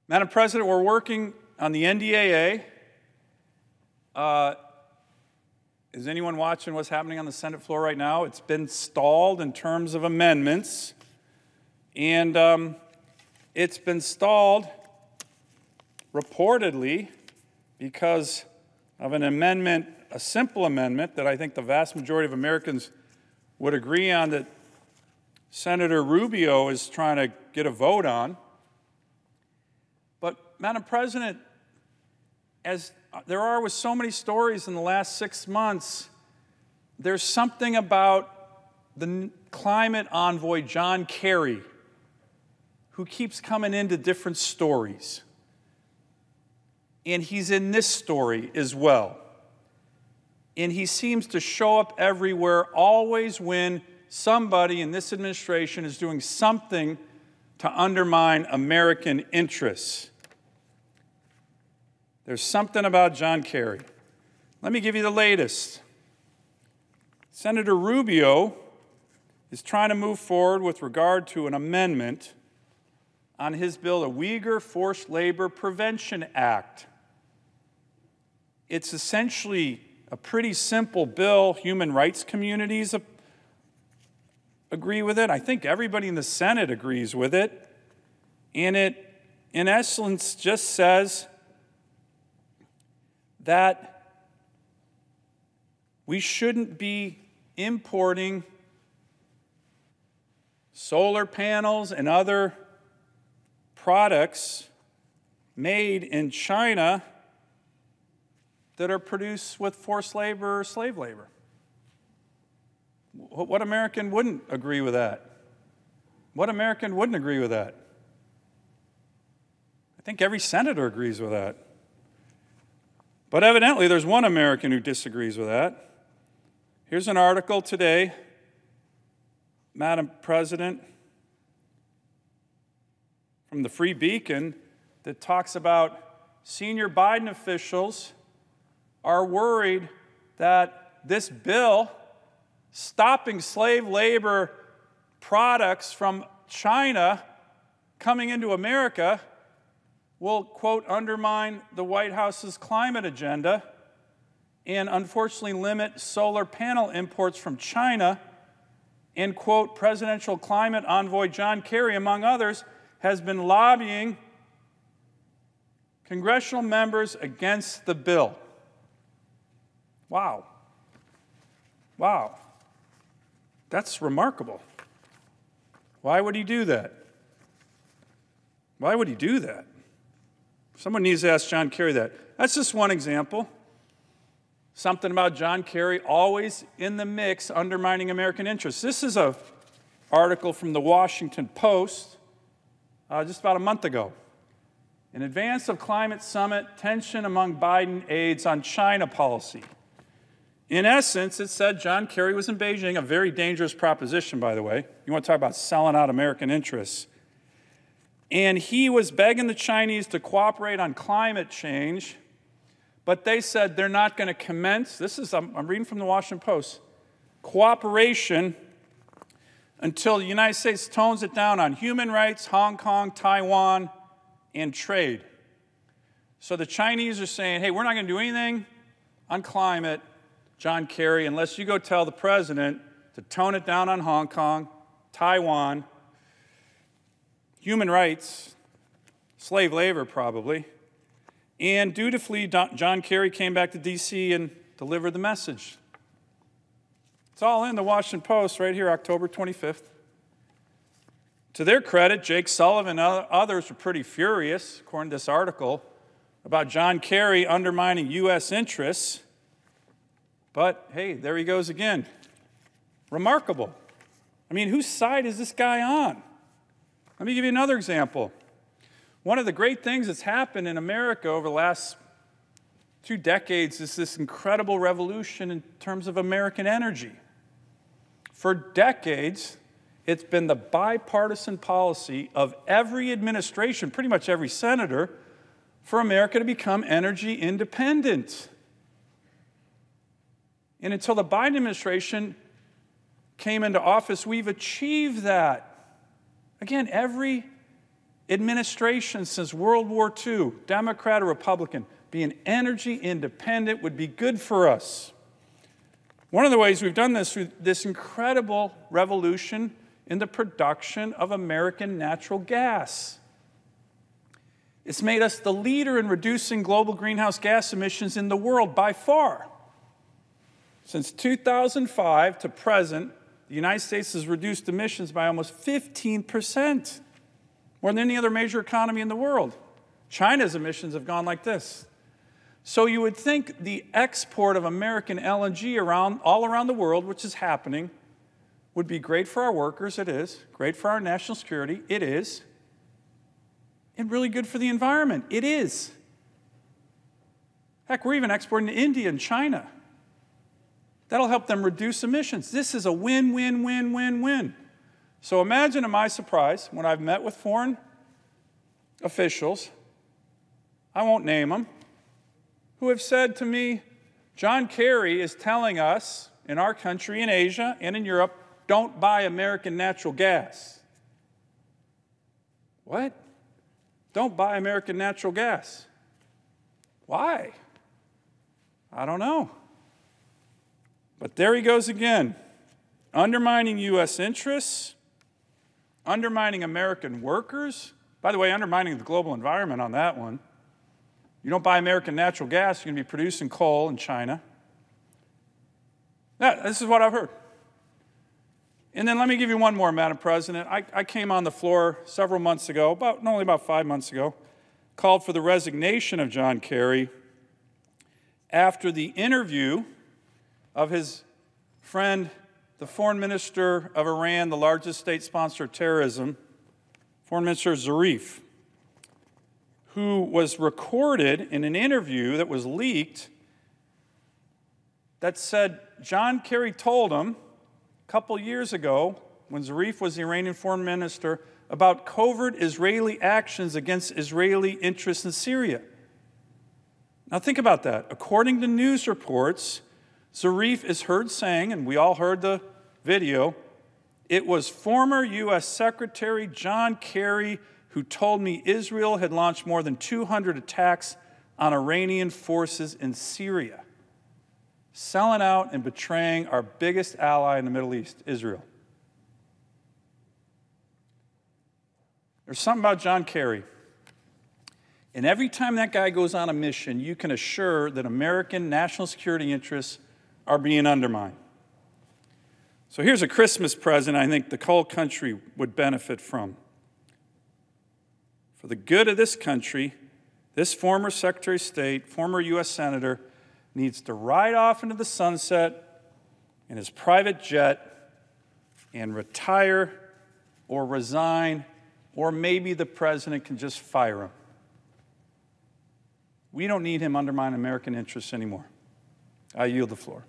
Madam President, we're working on the NDAA. Is anyone watching what's happening on the Senate floor right now? It's been stalled in terms of amendments, and it's been stalled reportedly because of an amendment, a simple amendment that I think the vast majority of Americans would agree on, that Senator Rubio is trying to get a vote on. But, Madam President, as there are with so many stories in the last 6 months, there's something about the climate envoy, John Kerry, who keeps coming into different stories. And he's in this story as well. And he seems to show up everywhere, always when somebody in this administration is doing something to undermine American interests. There's something about John Kerry. Let me give you the latest. Senator Rubio is trying to move forward with regard to an amendment on his bill, the Uyghur Forced Labor Prevention Act. It's essentially a pretty simple bill. Human rights communities agree with it. I think everybody in the Senate agrees with it. And it, in essence, just says that we shouldn't be importing solar panels and other products made in China that are produced with forced labor or slave labor. What American wouldn't agree with that? What American wouldn't agree with that? I think every senator agrees with that. But evidently, there's one American who disagrees with that. Here's an article today, Madam President, from the Free Beacon, that talks about senior Biden officials are worried that this bill stopping slave labor products from China coming into America will, quote, undermine the White House's climate agenda and unfortunately limit solar panel imports from China. And, quote, presidential climate envoy John Kerry, among others, has been lobbying congressional members against the bill. Wow. Wow. That's remarkable. Why would he do that? Why would he do that? Someone needs to ask John Kerry that. That's just one example. Something about John Kerry always in the mix, undermining American interests. This is an article from the Washington Post just about a month ago. In advance of climate summit, tension among Biden aides on China policy. In essence, it said John Kerry was in Beijing, a very dangerous proposition, by the way. You want to talk about selling out American interests. And he was begging the Chinese to cooperate on climate change, but they said they're not going to commence, I'm reading from the Washington Post, cooperation until the United States tones it down on human rights, Hong Kong, Taiwan, and trade. So the Chinese are saying, hey, we're not going to do anything on climate, John Kerry, unless you go tell the president to tone it down on Hong Kong, Taiwan, human rights, slave labor probably. And dutifully, John Kerry came back to D.C. and delivered the message. It's all in the Washington Post right here, October 25th. To their credit, Jake Sullivan and others were pretty furious, according to this article, about John Kerry undermining U.S. interests. But, hey, there he goes again. Remarkable. I mean, whose side is this guy on? Let me give you another example. One of the great things that's happened in America over the last 2 decades is this incredible revolution in terms of American energy. For decades, it's been the bipartisan policy of every administration, pretty much every senator, for America to become energy independent. And until the Biden administration came into office, we've achieved that. Again, every administration since World War II, Democrat or Republican, being energy independent would be good for us. One of the ways we've done this through this incredible revolution in the production of American natural gas. It's made us the leader in reducing global greenhouse gas emissions in the world by far. Since 2005 to present, the United States has reduced emissions by almost 15%, more than any other major economy in the world. China's emissions have gone like this. So you would think the export of American LNG all around the world, which is happening, would be great for our workers. It is. Great for our national security. It is. And really good for the environment. It is. Heck, we're even exporting to India and China. That'll help them reduce emissions. This is a win, win, win, win, win. So imagine my surprise when I've met with foreign officials, I won't name them, who have said to me, John Kerry is telling us in our country, in Asia and in Europe, don't buy American natural gas. What? Don't buy American natural gas. Why? I don't know. But there he goes again, undermining U.S. interests, undermining American workers. By the way, undermining the global environment on that one. You don't buy American natural gas, you're going to be producing coal in China. This is what I've heard. And then let me give you one more, Madam President. I came on the floor several months ago, only about 5 months ago, called for the resignation of John Kerry after the interview of his friend, the foreign minister of Iran, the largest state sponsor of terrorism, Foreign Minister Zarif, who was recorded in an interview that was leaked that said John Kerry told him a couple years ago, when Zarif was the Iranian foreign minister, about covert Israeli actions against Israeli interests in Syria. Now think about that. According to news reports, Zarif is heard saying, and we all heard the video, it was former U.S. Secretary John Kerry who told me Israel had launched more than 200 attacks on Iranian forces in Syria, selling out and betraying our biggest ally in the Middle East, Israel. There's something about John Kerry. And every time that guy goes on a mission, you can assure that American national security interests are being undermined. So here's a Christmas present I think the whole country would benefit from. For the good of this country, this former Secretary of State, former U.S. Senator, needs to ride off into the sunset in his private jet and retire or resign, or maybe the president can just fire him. We don't need him undermining American interests anymore. I yield the floor.